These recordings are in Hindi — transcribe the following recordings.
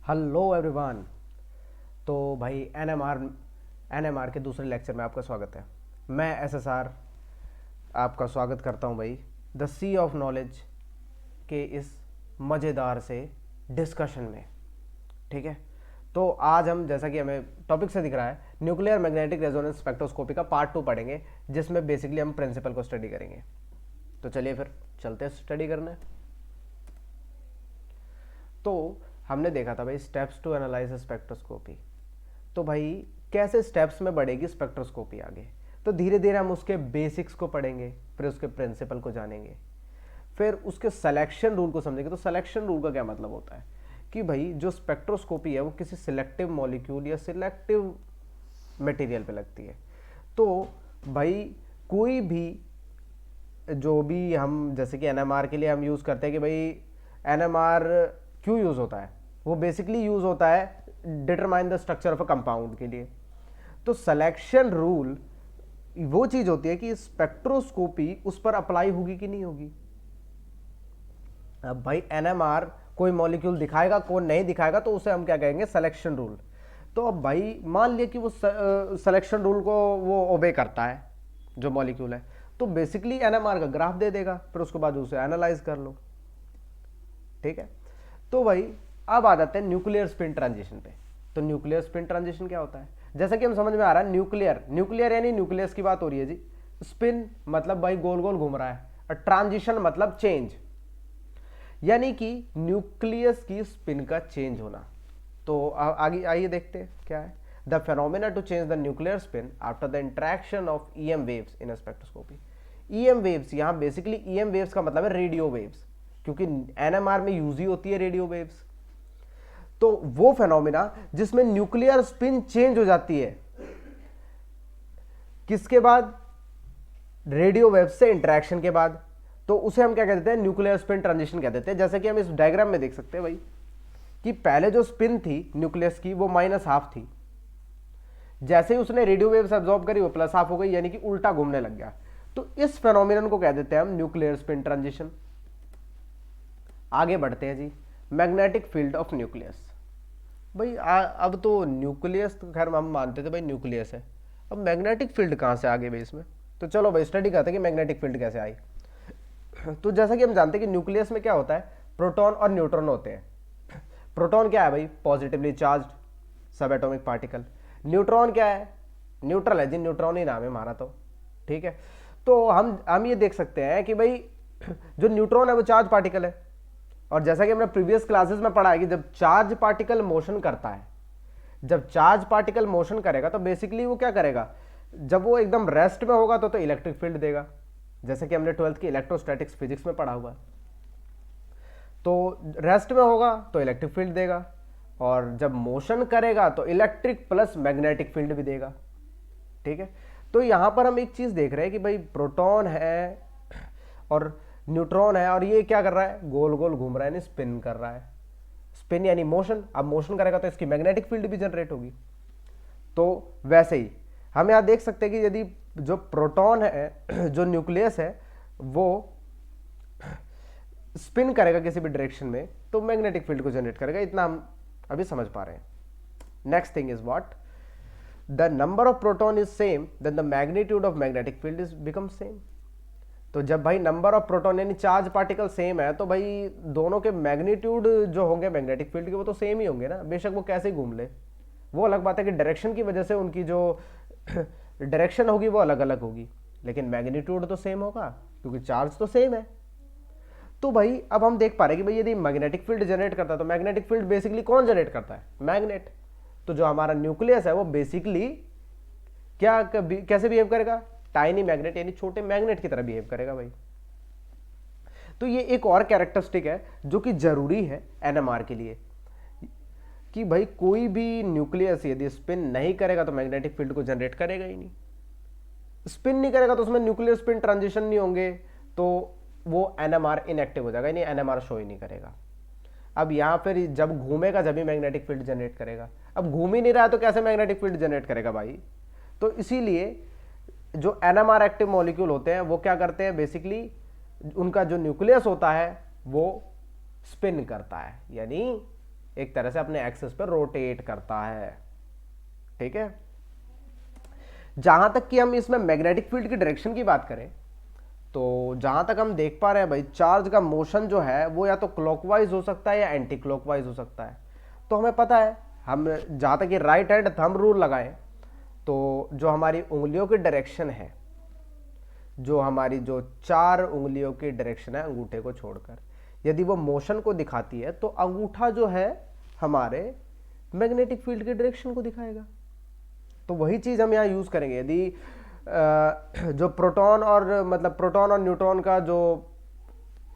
Hello everyone. तो भाई एनएमआर के दूसरे लेक्चर में आपका स्वागत है। मैं एसएसआर आपका स्वागत करता हूं भाई द सी ऑफ नॉलेज के इस मज़ेदार से डिस्कशन में। ठीक है, तो आज हम, जैसा कि हमें टॉपिक से दिख रहा है, न्यूक्लियर मैग्नेटिक रेजोनेंस स्पेक्ट्रोस्कोपी का पार्ट 2 पढ़ेंगे, जिसमें बेसिकली हम प्रिंसिपल को स्टडी करेंगे। तो चलिए फिर चलते हैं स्टडी करने। तो हमने देखा था भाई स्टेप्स टू एनालाइज स्पेक्ट्रोस्कोपी। तो भाई कैसे स्टेप्स में बढ़ेगी स्पेक्ट्रोस्कोपी आगे, तो धीरे धीरे हम उसके बेसिक्स को पढ़ेंगे, फिर उसके प्रिंसिपल को जानेंगे, फिर उसके सिलेक्शन रूल को समझेंगे। तो सिलेक्शन रूल का क्या मतलब होता है कि भाई जो स्पेक्ट्रोस्कोपी है वो किसी सिलेक्टिव मॉलिक्यूल या सिलेक्टिव मटेरियल पे लगती है। तो भाई कोई भी, जो भी हम जैसे कि एनएमआर के लिए हम यूज़ करते हैं कि भाई एनएमआर क्यों यूज़ होता है, वो बेसिकली यूज़ होता है determine the structure of a compound के लिए। तो सिलेक्शन रूल वो चीज़ होती है कि स्पेक्ट्रोस्कोपी उस पर अप्लाई होगी कि नहीं होगी। अब भाई एनएमआर कोई मॉलिक्यूल दिखाएगा, कौन नहीं दिखाएगा, तो उसे हम क्या कहेंगे, सिलेक्शन रूल। तो अब भाई मान लिया कि वो सिलेक्शन रूल को वो ओबे करता है जो मॉलिक्यूल है, तो बेसिकली एनएमआर का ग्राफ दे देगा, फिर उसके बाद उसे एनालाइज कर लो। ठीक है, तो भाई अब आ जाते हैं न्यूक्लियर स्पिन ट्रांजिशन पे। तो न्यूक्लियर स्पिन ट्रांजिशन क्या होता है, जैसा कि हम समझ में आ रहा है, न्यूक्लियर यानी न्यूक्लियस की बात हो रही है जी। स्पिन मतलब भाई गोल गोल घूम रहा है, और ट्रांजिशन मतलब चेंज, यानी कि न्यूक्लियस की स्पिन का चेंज होना। तो आगे आइए देखते हैं क्या है। The phenomena to change the nuclear spin after the interaction of EM waves in spectroscopy. EM waves, यहाँ बेसिकली ईएम वेव्स का मतलब है रेडियो वेव्स, क्योंकि एनएमआर में यूज ही होती है रेडियो वेव्स। तो वो फेनोमेना जिसमें न्यूक्लियर स्पिन चेंज हो जाती है, किसके बाद, रेडियो वेव से इंटरेक्शन के बाद, तो उसे हम क्या कह देते हैं, न्यूक्लियर स्पिन ट्रांजिशन कह देते हैं। जैसे कि हम इस डायग्राम में देख सकते हैं भाई कि पहले जो स्पिन थी न्यूक्लियस की वो -½ थी, जैसे ही उसने रेडियो वेव्स एब्जॉर्ब करी वो +½ हो गई, यानी कि उल्टा घूमने लग गया। तो इस फेनोमेनन को कह देते हैं हम न्यूक्लियर स्पिन ट्रांजिशन। आगे बढ़ते हैं जी, मैग्नेटिक फील्ड ऑफ न्यूक्लियस। भाई अब तो न्यूक्लियस तो खैर हम मानते थे भाई न्यूक्लियस है, अब मैग्नेटिक फील्ड कहाँ से आ गई भाई इसमें। तो चलो भाई स्टडी करते हैं कि मैग्नेटिक फील्ड कैसे आई। तो जैसा कि हम जानते हैं कि न्यूक्लियस में क्या होता है, प्रोटॉन और न्यूट्रॉन होते हैं। प्रोटॉन क्या है भाई, पॉजिटिवली चार्ज्ड सब एटॉमिक पार्टिकल। न्यूट्रॉन क्या है, न्यूट्रल है जी, न्यूट्रॉन ही नाम है हमारा तो। ठीक है, तो हम ये देख सकते हैं कि भाई जो न्यूट्रॉन है वो चार्ज पार्टिकल है, और जैसा कि हमने प्रीवियस क्लासेस में पढ़ा है कि जब चार्ज पार्टिकल मोशन करता है, जब चार्ज पार्टिकल मोशन करेगा तो बेसिकली वो क्या करेगा, जब वो एकदम रेस्ट में होगा तो इलेक्ट्रिक फील्ड देगा, जैसे कि हमने 12th की इलेक्ट्रोस्टैटिक्स फिजिक्स में पढ़ा हुआ है। तो रेस्ट में होगा तो इलेक्ट्रिक फील्ड देगा, और जब मोशन करेगा तो इलेक्ट्रिक प्लस मैग्नेटिक फील्ड भी देगा। ठीक है, तो यहां पर हम एक चीज देख रहे हैं कि भाई प्रोटॉन है और न्यूट्रॉन है, और ये क्या कर रहा है, गोल गोल घूम रहा है, यानी स्पिन कर रहा है। स्पिन यानी मोशन, अब मोशन करेगा तो इसकी मैग्नेटिक फील्ड भी जनरेट होगी। तो वैसे ही हम यहां देख सकते हैं कि यदि जो प्रोटॉन है, जो न्यूक्लियस है, वो स्पिन करेगा किसी भी डायरेक्शन में तो मैग्नेटिक फील्ड को जनरेट करेगा। इतना हम अभी समझ पा रहे हैं। Next thing is what, the number of proton is same then the magnitude of magnetic field is become same. तो जब भाई नंबर ऑफ प्रोटॉन यानी चार्ज पार्टिकल सेम है, तो भाई दोनों के मैग्नीट्यूड जो होंगे मैग्नेटिक फील्ड के वो तो सेम ही होंगे ना, बेशक वो कैसे घूम ले। वो अलग बात है कि डायरेक्शन की वजह से उनकी जो डायरेक्शन होगी वो अलग अलग होगी, लेकिन मैग्नीट्यूड तो सेम होगा क्योंकि चार्ज तो सेम है। तो भाई अब हम देख पा रहे हैं कि भाई यदि मैग्नेटिक फील्ड जनरेट करता है तो मैग्नेटिक फील्ड बेसिकली कौन जनरेट करता है, मैग्नेट। तो जो हमारा न्यूक्लियस है वो बेसिकली क्या कैसे बिहेव करेगा, टाइनी मैग्नेट यानी छोटे मैग्नेट की तरह बिहेव करेगा भाई। तो ये एक और कैरेक्टरिस्टिक है जो कि जरूरी है एनएमआर के लिए, कि भाई कोई भी न्यूक्लियस यदि स्पिन नहीं करेगा तो मैग्नेटिक फील्ड को जनरेट करेगा ही नहीं। स्पिन नहीं करेगा तो उसमें न्यूक्लियर स्पिन ट्रांजिशन नहीं होंगे, तो वो एनएमआर इनएक्टिव हो जाएगा, यानी एनएमआर शो ही नहीं करेगा। अब यहां फिर जब घूमेगा जब ही मैग्नेटिक फील्ड जनरेट करेगा। अब घूम ही नहीं रहा है तो कैसे मैग्नेटिक फील्ड जनरेट करेगा भाई। तो इसीलिए जो एनएमआर एक्टिव मॉलिक्यूल होते हैं वो क्या करते हैं, बेसिकली उनका जो न्यूक्लियस होता है वो स्पिन करता है, यानी एक तरह से अपने एक्सिस पर रोटेट करता है। ठीक है, जहां तक कि हम इसमें मैग्नेटिक फील्ड की डायरेक्शन की बात करें तो जहां तक हम देख पा रहे हैं भाई, चार्ज का मोशन जो है वो या तो क्लॉकवाइज हो सकता है या एंटी क्लॉकवाइज हो सकता है। तो हमें पता है, हम जहां तक कि राइट हैंड थंब रूल लगाएं तो जो हमारी उंगलियों की डायरेक्शन है, जो हमारी जो 4 उंगलियों की डायरेक्शन है अंगूठे को छोड़कर, यदि वो मोशन को दिखाती है तो अंगूठा जो है हमारे मैग्नेटिक फील्ड की डायरेक्शन को दिखाएगा। तो वही चीज हम यहाँ यूज करेंगे। यदि जो प्रोटॉन और मतलब प्रोटॉन और न्यूट्रॉन का जो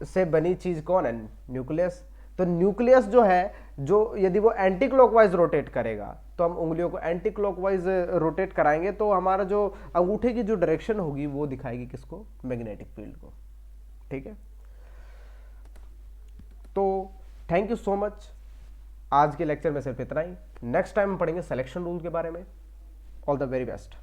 से बनी चीज कौन है, न्यूक्लियस। तो न्यूक्लियस जो है, जो यदि वो एंटी क्लॉकवाइज रोटेट करेगा तो हम उंगलियों को एंटी क्लॉकवाइज रोटेट कराएंगे तो हमारा जो अंगूठे की जो डायरेक्शन होगी वो दिखाएगी किसको, मैग्नेटिक फील्ड को। ठीक है, तो थैंक यू सो मच। आज के लेक्चर में सिर्फ इतना ही। नेक्स्ट टाइम हम पढ़ेंगे सिलेक्शन रूल के बारे में। All the very best.